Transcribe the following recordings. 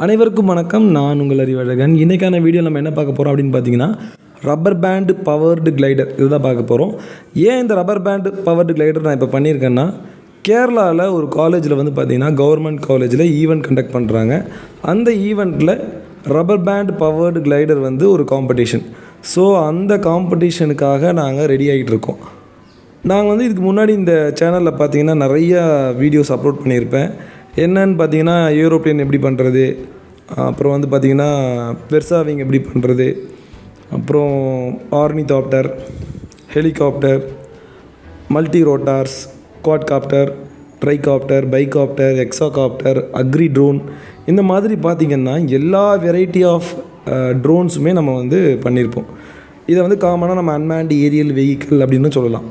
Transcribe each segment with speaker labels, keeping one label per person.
Speaker 1: அனைவருக்கும் வணக்கம். நான் உங்கள் அறிவழகன். இன்றைக்கான வீடியோ நம்ம என்ன பார்க்க போகிறோம் அப்படின்னு பார்த்தீங்கன்னா, ரப்பர் பேண்டு பவர்டு கிளைடர் இதுதான் பார்க்க போகிறோம். ஏன் இந்த ரப்பர் பேண்டு பவர்டு கிளைடர் நான் இப்போ பண்ணியிருக்கேன்னா, கேரளாவில் ஒரு காலேஜில் வந்து பார்த்திங்கன்னா கவர்மெண்ட் காலேஜில் ஈவெண்ட் கண்டக்ட் பண்ணுறாங்க. அந்த ஈவெண்ட்டில் ரப்பர் பேண்ட் பவர்டு கிளைடர் வந்து ஒரு காம்படிஷன். ஸோ அந்த காம்படிஷனுக்காக நாங்கள் ரெடி ஆகிட்டு இருக்கோம். நாங்கள் வந்து இதுக்கு முன்னாடி இந்த சேனலில் பார்த்திங்கன்னா நிறையா வீடியோஸ் அப்லோட் பண்ணியிருப்பேன். என்னன்னு பார்த்தீங்கன்னா, ஏரோப்ளேன் எப்படி பண்ணுறது, அப்புறம் வந்து பார்த்திங்கன்னா பெர்சாவிங் எப்படி பண்ணுறது, அப்புறம் ornithopter, helicopter, multi rotors, quadcopter, tricopter, bicopter, hexacopter, agri drone, இந்த மாதிரி பார்த்திங்கன்னா எல்லா வெரைட்டி ஆஃப் ட்ரோன்ஸுமே நம்ம வந்து பண்ணியிருப்போம். இதை வந்து காமனாக நம்ம அன்மேண்ட் ஏரியல் வெஹிக்கிள் அப்படின்னு சொல்லலாம்.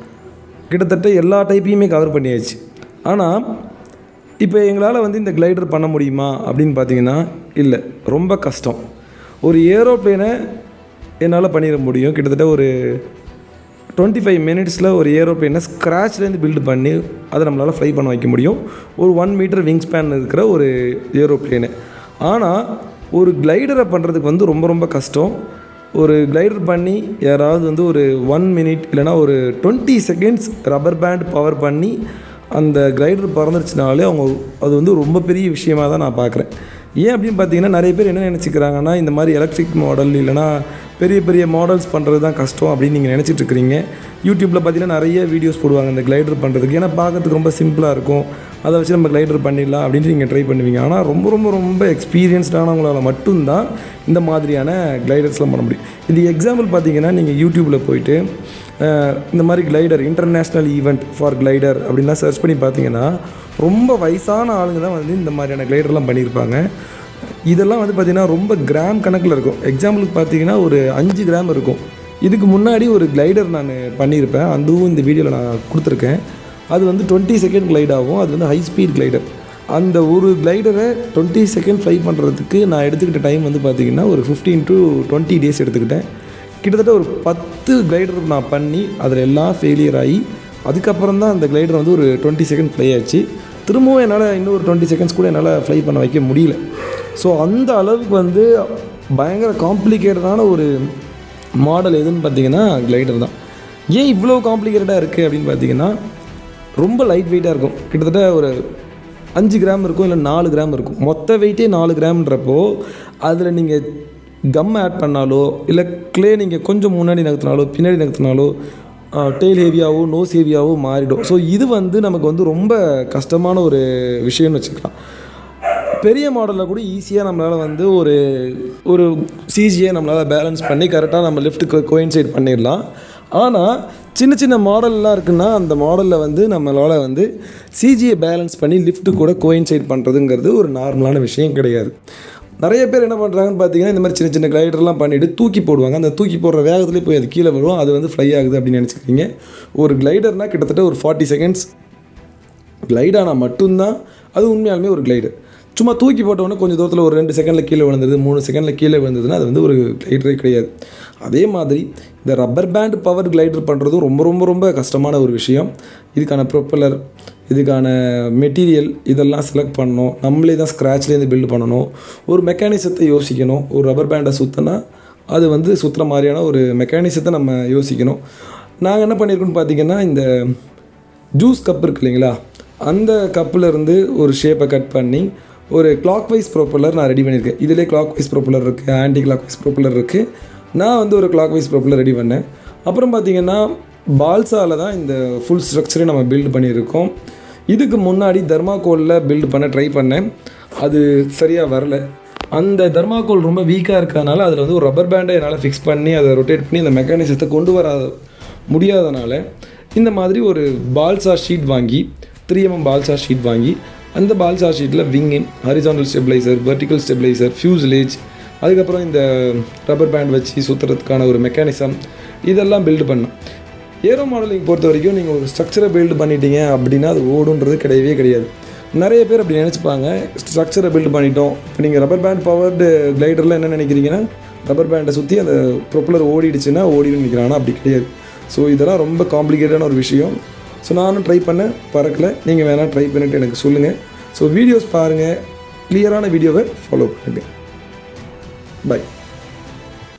Speaker 1: கிட்டத்தட்ட எல்லா டைப்பையுமே கவர் பண்ணியாச்சு. ஆனால் இப்போ எங்களால் வந்து இந்த கிளைடர் பண்ண முடியுமா அப்படின்னு பார்த்தீங்கன்னா, இல்லை, ரொம்ப கஷ்டம். ஒரு ஏரோப்ளேனை என்னால் பண்ணிட முடியும். கிட்டத்தட்ட ஒரு 25 மினிட்ஸில் ஒரு ஏரோப்ளேனை ஸ்க்ராட்ச்லேருந்து பில்டு பண்ணி அதை நம்மளால் ஃப்ளை பண்ண வைக்க முடியும். ஒரு 1 மீட்டர் விங் ஸ்பேன் இருக்கிற ஒரு ஏரோப்ளேனு. ஆனால் ஒரு கிளைடரை பண்ணுறதுக்கு வந்து ரொம்ப ரொம்ப கஷ்டம். ஒரு கிளைடர் பண்ணி யாராவது வந்து ஒரு 1 மினிட் இல்லைனா ஒரு 20 செகண்ட்ஸ் ரப்பர் பேண்ட் பவர் பண்ணி அந்த கிளைடர் பறந்துருச்சுனாலே அது வந்து ரொம்ப பெரிய விஷயமாக தான் நான் பார்க்குறேன். ஏன் அப்படின்னு பார்த்தீங்கன்னா, நிறைய பேர் என்ன நினச்சிக்கிறாங்கன்னா, இந்த மாதிரி எலக்ட்ரிக் மாடல் இல்லைனா பெரிய பெரிய மாடல்ஸ் பண்ணுறது தான் கஷ்டம் அப்படின்னு நீங்கள் நினச்சிட்ருக்கிறீங்க. யூடியூப்பில் பார்த்தீங்கன்னா நிறைய வீடியோஸ் போடுவாங்க இந்த கிளைடர் பண்ணுறதுக்கு. ஏன்னா பார்க்குறதுக்கு ரொம்ப சிம்பிளாக இருக்கும், அதை வச்சு நம்ம கிளைடர் பண்ணிடலாம் அப்படின்ட்டு நீங்கள் ட்ரை பண்ணுவீங்க. ஆனால் ரொம்ப ரொம்ப ரொம்ப எக்ஸ்பீரியன்ஸ்டானவங்களால் மட்டும்தான் இந்த மாதிரியான கிளைடர்ஸ்லாம் பண்ண முடியும். இது எக்ஸாம்பிள் பார்த்தீங்கன்னா, நீங்கள் யூடியூப்பில் போயிட்டு இந்த மாதிரி glider international event for glider அப்படின்லாம் சர்ச் பண்ணி பார்த்தீங்கன்னா, ரொம்ப வயசான ஆளுங்க தான் வந்து இந்த மாதிரியான கிளைடர்லாம் பண்ணியிருப்பாங்க. இதெல்லாம் வந்து பார்த்திங்கன்னா ரொம்ப கிராம் கணக்கில் இருக்கும். எக்ஸாம்பிளுக்கு பார்த்தீங்கன்னா ஒரு 5 கிராம் இருக்கும். இதுக்கு முன்னாடி ஒரு கிளைடர் நான் பண்ணியிருப்பேன், அதுவும் இந்த வீடியோவில் நான் கொடுத்துருக்கேன். அது வந்து 20 செகண்ட் கிளைட் ஆகும். அது வந்து ஹை ஸ்பீட் கிளைடர். அந்த ஒரு கிளைடரை 20 செகண்ட் ஃப்ளை பண்ணுறதுக்கு நான் எடுத்துக்கிட்ட டைம் வந்து பார்த்திங்கன்னா ஒரு 15 to 20 டேஸ் எடுத்துக்கிட்டேன். கிட்டத்தட்ட ஒரு 10 கிளைடர் நான் பண்ணி அதில் எல்லாம் ஃபெயிலியர் ஆகி அதுக்கப்புறம் தான் அந்த கிளைடர் வந்து ஒரு 20 செகண்ட் ஃப்ளை ஆச்சு. திரும்பவும் என்னால் இன்னும் ஒரு 20 செகண்ட்ஸ் கூட என்னால் ஃப்ளை பண்ண வைக்க முடியல. ஸோ அந்த அளவுக்கு வந்து பயங்கர காம்ப்ளிகேட்டடான ஒரு மாடல் எதுன்னு பார்த்தீங்கன்னா கிளைடர் தான். ஏன் இவ்வளோ காம்ப்ளிகேட்டடாக இருக்குது அப்படின்னு பார்த்தீங்கன்னா, ரொம்ப லைட் வெயிட்டாக இருக்கும். கிட்டத்தட்ட ஒரு 5 கிராம் இருக்கும், இல்லை 4 கிராம் இருக்கும். மொத்த வெயிட்டே 4 கிராம்ன்றப்போ அதில் நீங்கள் கம் ஆட் பண்ணாலோ இல்லை க்ளே நீங்கள் கொஞ்சம் முன்னாடி நகர்த்தினாலோ பின்னாடி நகர்த்தினாலோ டெய்ல் ஹெவியாகவோ நோஸ் ஹெவியாகவோ மாறிடும். ஸோ இது வந்து நமக்கு வந்து ரொம்ப கஷ்டமான ஒரு விஷயம்னு வச்சுக்கலாம். பெரிய மாடலில் கூட ஈஸியாக நம்மளால் வந்து ஒரு சிஜியை நம்மளால் பேலன்ஸ் பண்ணி கரெக்டாக நம்ம லிஃப்ட்டுக்கு கோயின்சைட் பண்ணிடலாம். ஆனால் சின்ன சின்ன மாடல்லாம் இருக்குன்னா அந்த மாடலில் வந்து நம்மளால் வந்து சிஜியை பேலன்ஸ் பண்ணி லிஃப்ட்டு கூட கோயின்சைட் பண்ணுறதுங்கிறது ஒரு நார்மலான விஷயம் கிடையாது. நிறைய பேர் என்ன பண்ணுறாங்கன்னு பார்த்தீங்கன்னா, இந்த மாதிரி சின்ன சின்ன கிளைடர்லாம் பண்ணிவிட்டு தூக்கி போடுவாங்க. அந்த தூக்கி போடுற வேகத்துலேயே போய் அது கீழே வரும், அது வந்து ஃப்ளை ஆகுது அப்படின்னு நினச்சிக்கிறீங்க. ஒரு கிளைடர்னால் கிட்டத்தட்ட ஒரு 40 செகண்ட்ஸ் கிளைட் ஆனால் மட்டும்தான் அது உண்மையாலுமே ஒரு கிளைடர். சும்மா தூக்கி போட்டோன்னே கொஞ்சம் தூரத்தில் ஒரு 2 செகண்டில் கீழே விழுந்தது, 3 செகண்டில் கீழே விழுந்ததுன்னா அது வந்து ஒரு கிளைடரே கிடையாது. அதே மாதிரி இந்த ரப்பர் பேண்ட் பவர் கிளைடர் பண்ணுறதும் ரொம்ப ரொம்ப ரொம்ப கஷ்டமான ஒரு விஷயம். இதுக்கான ப்ரொப்பலர், இதுக்கான மெட்டீரியல் இதெல்லாம் செலக்ட் பண்ணணும். நம்மளே தான் ஸ்க்ராட்ச்லேருந்து பில்டு பண்ணணும். ஒரு மெக்கானிசத்தை யோசிக்கணும். ஒரு ரப்பர் பேண்டை சுற்றினா அது வந்து சுற்றுற மாதிரியான ஒரு மெக்கானிசத்தை நம்ம யோசிக்கணும். நாங்கள் என்ன பண்ணியிருக்கோன்னு பார்த்தீங்கன்னா, இந்த ஜூஸ் கப் இருக்கு இல்லைங்களா, அந்த கப்பிலேருந்து ஒரு ஷேப்பை கட் பண்ணி ஒரு கிளாக் வைஸ் ப்ரொப்பலர் நான் ரெடி பண்ணியிருக்கேன். இதிலே கிளாக் வைஸ் ப்ரொப்பலர் இருக்குது, ஆன்டி கிளாக் வைஸ் ப்ரொப்பலர் இருக்குது. நான் வந்து ஒரு கிளாக் வைஸ் ப்ரொப்பலர் ரெடி பண்ணேன். அப்புறம் பார்த்திங்கன்னா, பால்ஸால் தான் இந்த ஃபுல் ஸ்ட்ரக்சரே நம்ம பில்டு பண்ணியிருக்கோம். இதுக்கு முன்னாடி தர்மாக்கோலில் பில்டு பண்ண ட்ரை பண்ணேன், அது சரியாக வரலை. அந்த தர்மாக்கோல் ரொம்ப வீக்காக இருக்கிறதுனால அதில் வந்து ஒரு ரப்பர் பேண்டை என்னால் ஃபிக்ஸ் பண்ணி அதை ரொட்டேட் பண்ணி அந்த மெக்கானிசத்தை கொண்டு வர முடியாதனால இந்த மாதிரி ஒரு பால்ஸா ஷீட் வாங்கி 3mm பால்ஸா ஷீட் வாங்கி அந்த பால்ஸா ஷீட்டில் wing, horizontal stabiliser, vertical stabiliser, fuselage, அதுக்கப்புறம் இந்த ரப்பர் பேண்ட் வச்சு சுற்றுறதுக்கான ஒரு மெக்கானிசம் இதெல்லாம் பில்டு பண்ணோம். ஏரோ மாடலிங் பொறுத்த வரைக்கும் நீங்கள் ஒரு ஸ்ட்ரக்சரை பில்டு பண்ணிட்டீங்க அப்படின்னா அது ஓடுன்றது கிடையவே கிடையாது. நிறைய பேர் அப்படி நினச்சிப்பாங்க, ஸ்ட்ரக்சரை பில்டு பண்ணிட்டோம். இப்போ நீங்கள் ரப்பர் பேண்ட் பவர்டு கிளைடரில் என்ன நினைக்கிறீங்கன்னா, ரப்பர் பேண்டை சுற்றி அந்த ப்ரொப்பலர் ஓடிடுச்சுன்னா ஓடிடுன்னு நினைக்கிறாங்க. ஆனால் அப்படி கிடையாது. ஸோ இதெல்லாம் ரொம்ப காம்ப்ளிகேட்டான ஒரு விஷயம். ஸோ நானும் ட்ரை பண்ணேன், பறக்கலை. நீங்கள் வேணால் ட்ரை பண்ணிவிட்டு எனக்கு சொல்லுங்கள். ஸோ வீடியோஸ் பாருங்கள், கிளியரான வீடியோவை ஃபாலோ பண்ணுங்கள். பை.